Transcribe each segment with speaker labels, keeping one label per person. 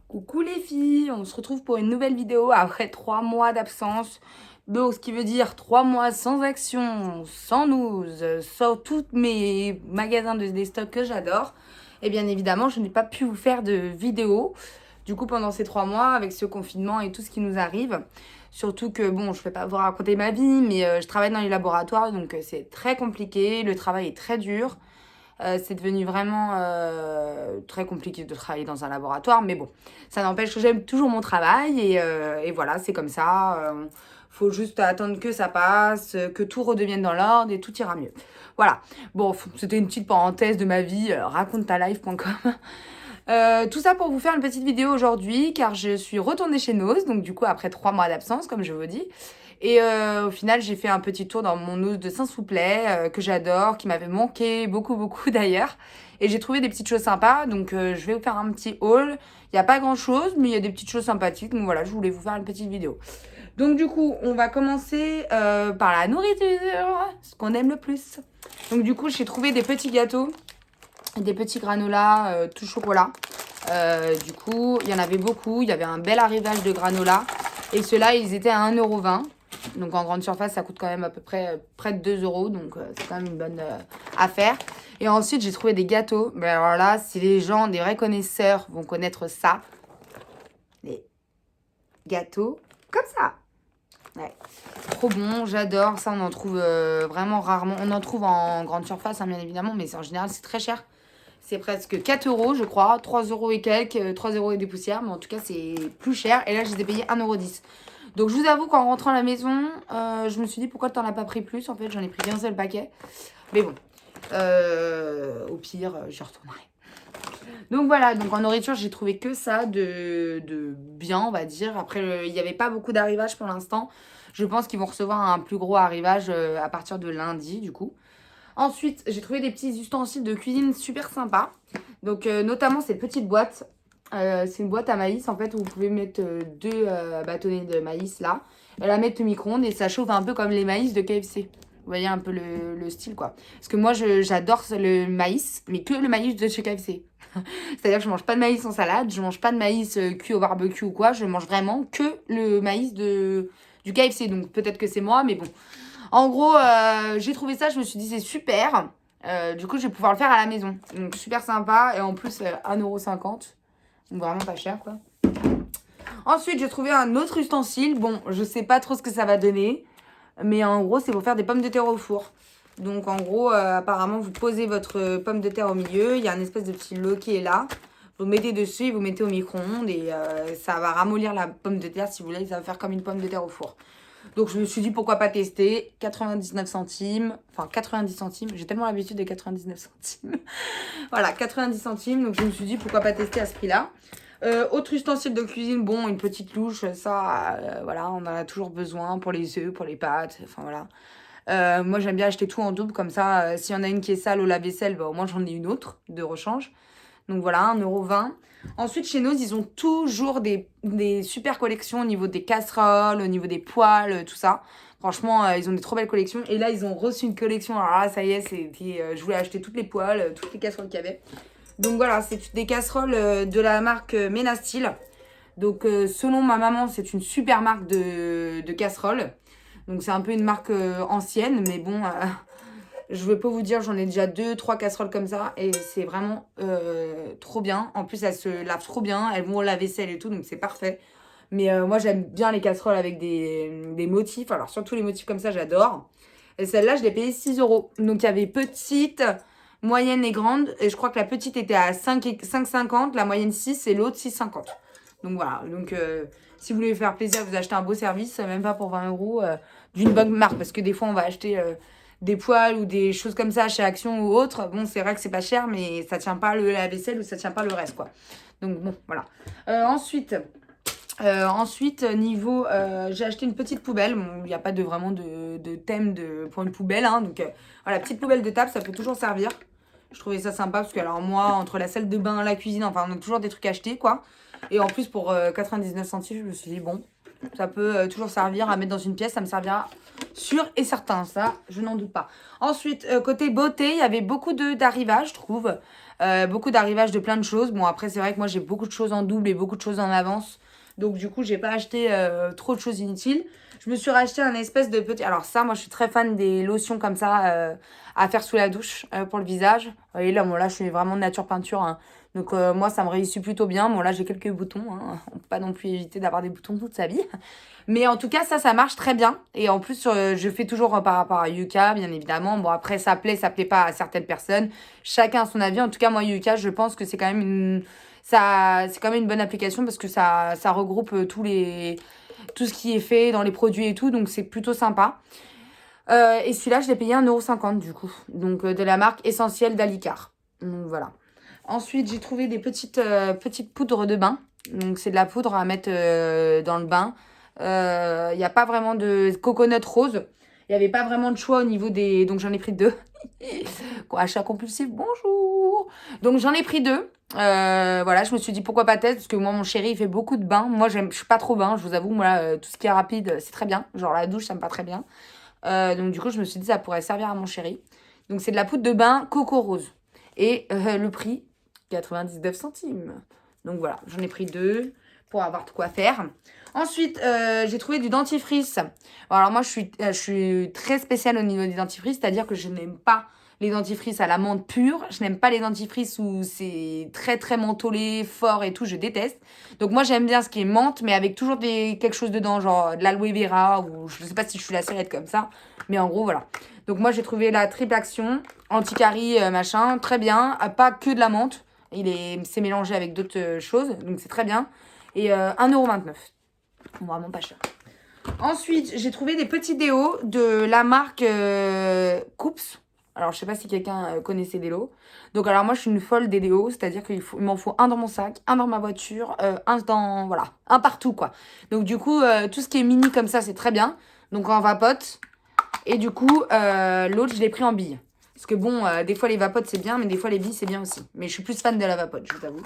Speaker 1: Coucou les filles, on se retrouve pour une nouvelle vidéo après 3 mois d'absence. Donc, ce qui veut dire 3 mois sans action, sans news, sans tous mes magasins des stocks que j'adore. Et bien évidemment, je n'ai pas pu vous faire de vidéo. Du coup, pendant ces 3 mois, avec ce confinement et tout ce qui nous arrive, surtout que, bon, je ne vais pas vous raconter ma vie, mais je travaille dans les laboratoires, donc c'est très compliqué, le travail est très dur. C'est devenu vraiment très compliqué de travailler dans un laboratoire, mais bon, ça n'empêche que j'aime toujours mon travail et voilà, c'est comme ça. Faut juste attendre que ça passe, que tout redevienne dans l'ordre et tout ira mieux. Voilà. Bon, c'était une petite parenthèse de ma vie, racontetalife.com. Tout ça pour vous faire une petite vidéo aujourd'hui, car je suis retournée chez Nose, donc du coup après 3 mois d'absence, comme je vous dis. Et au final, j'ai fait un petit tour dans mon Nose de Saint-Souplet, que j'adore, qui m'avait manqué beaucoup, beaucoup d'ailleurs. Et j'ai trouvé des petites choses sympas, donc je vais vous faire un petit haul. Il n'y a pas grand-chose, mais il y a des petites choses sympathiques, donc voilà, je voulais vous faire une petite vidéo. Donc du coup, on va commencer par la nourriture, ce qu'on aime le plus. Donc du coup, j'ai trouvé des petits gâteaux, des petits granolas tout chocolat. Du coup, il y en avait beaucoup. Il y avait un bel arrivage de granola. Et ceux-là, ils étaient à 1,20 €. Donc en grande surface, ça coûte quand même à peu près près de 2 €. Donc c'est quand même une bonne affaire. Et ensuite, j'ai trouvé des gâteaux. Mais alors là, si les gens, des vrais connaisseurs, vont connaître ça. Les gâteaux comme ça. Ouais. Trop bon, j'adore. Ça, on en trouve vraiment rarement. On en trouve en grande surface, hein, bien évidemment. Mais en général, c'est très cher. C'est presque 4 € je crois, 3 € et quelques, 3 € et des poussières, mais en tout cas c'est plus cher. Et là je les ai payés 1,10 €. Donc je vous avoue qu'en rentrant à la maison, je me suis dit pourquoi t'en as pas pris plus. En fait j'en ai pris qu'un seul paquet. Mais bon, au pire j'y retournerai. Donc voilà, donc en nourriture j'ai trouvé que ça de bien on va dire. Après il n'y avait pas beaucoup d'arrivage pour l'instant. Je pense qu'ils vont recevoir un plus gros arrivage à partir de lundi du coup. Ensuite, j'ai trouvé des petits ustensiles de cuisine super sympas. Donc, notamment cette petite boîte. C'est une boîte à maïs en fait où vous pouvez mettre deux bâtonnets de maïs là. Et la mettre au micro-ondes et ça chauffe un peu comme les maïs de KFC. Vous voyez un peu le style quoi. Parce que moi j'adore le maïs, mais que le maïs de chez KFC. C'est-à-dire que je mange pas de maïs en salade, je mange pas de maïs cuit au barbecue ou quoi. Je mange vraiment que le maïs du KFC. Donc peut-être que c'est moi, mais bon. En gros, j'ai trouvé ça, je me suis dit c'est super. Du coup, je vais pouvoir le faire à la maison. Donc, super sympa. Et en plus, 1,50 €. Donc, vraiment pas cher, quoi. Ensuite, j'ai trouvé un autre ustensile. Bon, je sais pas trop ce que ça va donner. Mais en gros, c'est pour faire des pommes de terre au four. Donc, en gros, apparemment, vous posez votre pomme de terre au milieu. Il y a un espèce de petit lot qui est là. Vous mettez dessus et vous mettez au micro-ondes. Et ça va ramollir la pomme de terre, si vous voulez. Ça va faire comme une pomme de terre au four. Donc je me suis dit pourquoi pas tester. 99 centimes. Enfin 90 centimes. J'ai tellement l'habitude des 99 centimes. Voilà, 90 centimes. Donc je me suis dit pourquoi pas tester à ce prix-là. Autre ustensile de cuisine, bon, une petite louche, ça, voilà, on en a toujours besoin pour les œufs, pour les pâtes, enfin voilà. Moi j'aime bien acheter tout en double, comme ça, s'il y en a une qui est sale au lave-vaisselle, bah, au moins j'en ai une autre de rechange. Donc voilà, 1,20 €. Ensuite, chez nous, ils ont toujours des super collections au niveau des casseroles, au niveau des poêles, tout ça. Franchement, ils ont des trop belles collections. Et là, ils ont reçu une collection. Alors là, ça y est, je voulais acheter toutes les poêles, toutes les casseroles qu'il y avait. Donc voilà, c'est des casseroles de la marque Ménastyle. Donc selon ma maman, c'est une super marque de casseroles. Donc c'est un peu une marque ancienne, mais bon, je veux pas vous dire, j'en ai déjà 2, 3 casseroles comme ça et c'est vraiment trop bien. En plus, elles se lavent trop bien, elles vont au lave-vaisselle et tout, donc c'est parfait. Mais moi, j'aime bien les casseroles avec des motifs. Alors, surtout les motifs comme ça, j'adore. Et celle-là, je l'ai payée 6 €. Donc, il y avait petite, moyenne et grande. Et je crois que la petite était à 5,50, la moyenne 6 et l'autre 6,50. Donc, voilà. Donc, si vous voulez faire plaisir, vous achetez un beau service, même pas pour 20 € d'une bonne marque. Parce que des fois, on va acheter des poêles ou des choses comme ça chez Action ou autre. Bon, c'est vrai que c'est pas cher, mais ça tient pas la vaisselle ou ça tient pas le reste, quoi. Donc, bon, voilà. Ensuite, niveau, j'ai acheté une petite poubelle. Bon, il n'y a pas vraiment de thème pour une poubelle, hein, donc voilà, petite poubelle de table, ça peut toujours servir. Je trouvais ça sympa parce que alors moi, entre la salle de bain, la cuisine, enfin on a toujours des trucs achetés quoi. Et en plus pour 99 centimes, je me suis dit bon, Ça peut toujours servir à mettre dans une pièce. Ça me servira sûr et certain. Ça, je n'en doute pas. Ensuite, côté beauté, il y avait beaucoup d'arrivages, je trouve. Beaucoup d'arrivages de plein de choses. Bon, après, c'est vrai que moi, j'ai beaucoup de choses en double et beaucoup de choses en avance. Donc, du coup, j'ai pas acheté trop de choses inutiles. Je me suis racheté un espèce de petit... Alors ça, moi, je suis très fan des lotions comme ça à faire sous la douche pour le visage. Vous voyez, là, bon, là, je suis vraiment de nature peinture. Hein. Donc, moi, ça me réussit plutôt bien. Bon, là, j'ai quelques boutons. Hein. On peut pas non plus éviter d'avoir des boutons toute sa vie. Mais en tout cas, ça marche très bien. Et en plus, je fais toujours par rapport à Yuka, bien évidemment. Bon, après, ça plaît pas à certaines personnes. Chacun a son avis. En tout cas, moi, Yuka, je pense que c'est quand même c'est quand même une bonne application parce que ça regroupe tout ce qui est fait dans les produits et tout. Donc, c'est plutôt sympa. Et celui-là, je l'ai payé 1,50 € du coup. Donc, de la marque Essentielle d'Alicar. Donc, voilà. Ensuite, j'ai trouvé des petites poudres de bain. Donc, c'est de la poudre à mettre dans le bain. Il n'y a pas vraiment de coconut rose. Il n'y avait pas vraiment de choix au niveau des... Donc, j'en ai pris 2. Achat compulsif, bonjour. Donc, j'en ai pris 2. Voilà, je me suis dit pourquoi pas test. Parce que moi, mon chéri, il fait beaucoup de bains. Moi, je suis pas trop bain, je vous avoue. Moi, tout ce qui est rapide, c'est très bien. Genre, la douche, ça me va très bien. Donc, du coup, je me suis dit ça pourrait servir à mon chéri. Donc, c'est de la poudre de bain coco rose. Et le prix, 99 centimes. Donc voilà, j'en ai pris 2 pour avoir de quoi faire. Ensuite, j'ai trouvé du dentifrice. Bon, alors moi, je suis très spéciale au niveau des dentifrices, c'est-à-dire que je n'aime pas les dentifrices à la menthe pure. Je n'aime pas les dentifrices où c'est très très mentholé, fort et tout, je déteste. Donc moi, j'aime bien ce qui est menthe, mais avec toujours quelque chose dedans, genre de l'aloe vera, ou je sais pas si je suis la seule à être comme ça, mais en gros, voilà. Donc moi, j'ai trouvé la triple action, anti-carie, machin, très bien, pas que de la menthe. C'est mélangé avec d'autres choses, donc c'est très bien. Et 1,29 €. Vraiment pas cher. Ensuite, j'ai trouvé des petits déos de la marque Coops. Alors, je sais pas si quelqu'un connaît ces déos. Donc, alors moi, je suis une folle des déos. C'est-à-dire qu'il m'en faut un dans mon sac, un dans ma voiture, un dans... Voilà, un partout, quoi. Donc, du coup, tout ce qui est mini comme ça, c'est très bien. Donc, en vapote. Et du coup, l'autre, je l'ai pris en bille. Parce que bon, des fois, les vapotes, c'est bien, mais des fois, les billes, c'est bien aussi. Mais je suis plus fan de la vapote, je vous avoue.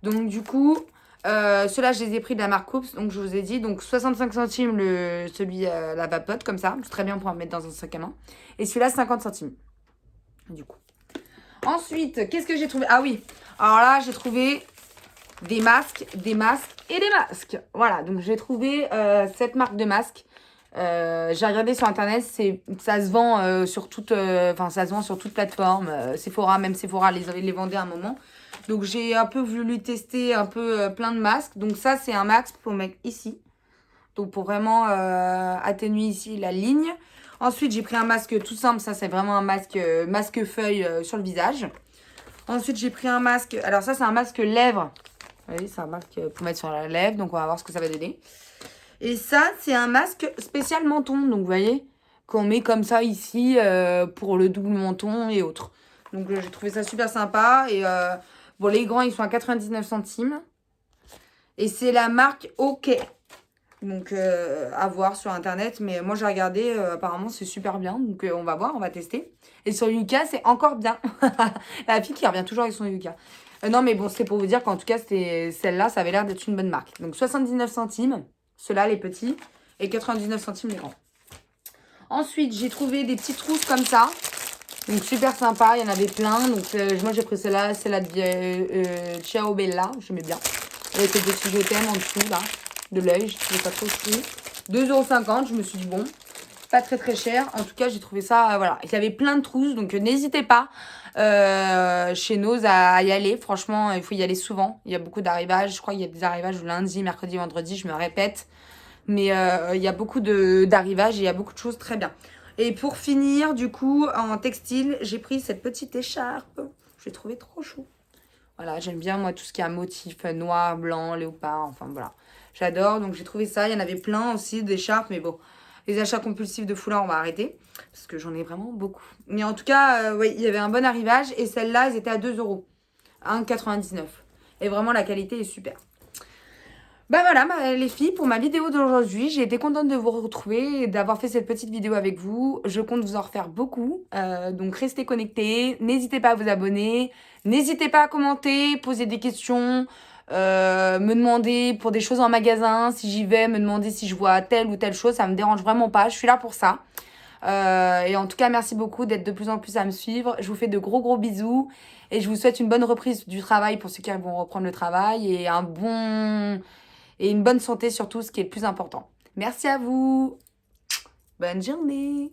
Speaker 1: Donc, du coup... ceux-là, je les ai pris de la marque Coops, donc je vous ai dit. Donc 65 centimes celui la vapote, comme ça. C'est très bien pour en mettre dans un sac à main. Et celui-là, 50 centimes. Du coup. Ensuite, qu'est-ce que j'ai trouvé? Ah oui, alors là, j'ai trouvé des masques et des masques. Voilà, donc j'ai trouvé cette marque de masques. J'ai regardé sur internet, ça se vend sur toute plateforme. Sephora, même Sephora les vendait à un moment. Donc, j'ai un peu voulu tester un peu plein de masques. Donc, ça, c'est un masque pour mettre ici. Donc, pour vraiment atténuer ici la ligne. Ensuite, j'ai pris un masque tout simple. Ça, c'est vraiment un masque feuille sur le visage. Ensuite, j'ai pris un masque. Alors, ça, c'est un masque lèvres. Vous voyez, c'est un masque pour mettre sur la lèvre. Donc, on va voir ce que ça va donner. Et ça, c'est un masque spécial menton. Donc, vous voyez, qu'on met comme ça ici pour le double menton et autres. Donc, j'ai trouvé ça super sympa. Et... bon, les grands, ils sont à 99 centimes. Et c'est la marque OK. Donc, à voir sur Internet. Mais moi, j'ai regardé. Apparemment, c'est super bien. Donc, on va voir, on va tester. Et sur Yuka, c'est encore bien. La fille qui revient toujours avec son Yuka. Non, mais bon, c'est pour vous dire qu'en tout cas, celle-là, ça avait l'air d'être une bonne marque. Donc, 79 centimes. Ceux-là, les petits. Et 99 centimes, les grands. Ensuite, j'ai trouvé des petites trousses comme ça. Donc super sympa, il y en avait plein. Donc moi j'ai pris celle-là, celle-là de Ciao Bella, j'aimais bien. Avec le petit je t'aime en dessous là, de l'œil, je trouvais pas trop chou. 2,50 €, je me suis dit bon, pas très très cher. En tout cas j'ai trouvé ça, voilà. Il y avait plein de trousses, donc n'hésitez pas chez Nose à y aller. Franchement, il faut y aller souvent. Il y a beaucoup d'arrivages, je crois qu'il y a des arrivages lundi, mercredi, vendredi, je me répète. Mais il y a beaucoup d'arrivages et il y a beaucoup de choses très bien. Et pour finir, du coup, en textile, j'ai pris cette petite écharpe. Je l'ai trouvée trop chou. Voilà, j'aime bien, moi, tout ce qui est un motif noir, blanc, léopard, enfin, voilà. J'adore, donc j'ai trouvé ça. Il y en avait plein aussi d'écharpes, mais bon, les achats compulsifs de foulards, on va arrêter. Parce que j'en ai vraiment beaucoup. Mais en tout cas, oui, il y avait un bon arrivage. Et celles-là, elles étaient à 2 €. 1,99 €. Et vraiment, la qualité est super. Bah voilà les filles, pour ma vidéo d'aujourd'hui, j'ai été contente de vous retrouver et d'avoir fait cette petite vidéo avec vous. Je compte vous en refaire beaucoup, donc restez connectés, n'hésitez pas à vous abonner, n'hésitez pas à commenter, poser des questions, me demander pour des choses en magasin, si j'y vais, me demander si je vois telle ou telle chose, ça me dérange vraiment pas. Je suis là pour ça. Et en tout cas, merci beaucoup d'être de plus en plus à me suivre. Je vous fais de gros gros bisous et je vous souhaite une bonne reprise du travail pour ceux qui vont reprendre le travail et une bonne santé surtout, ce qui est le plus important. Merci à vous. Bonne journée.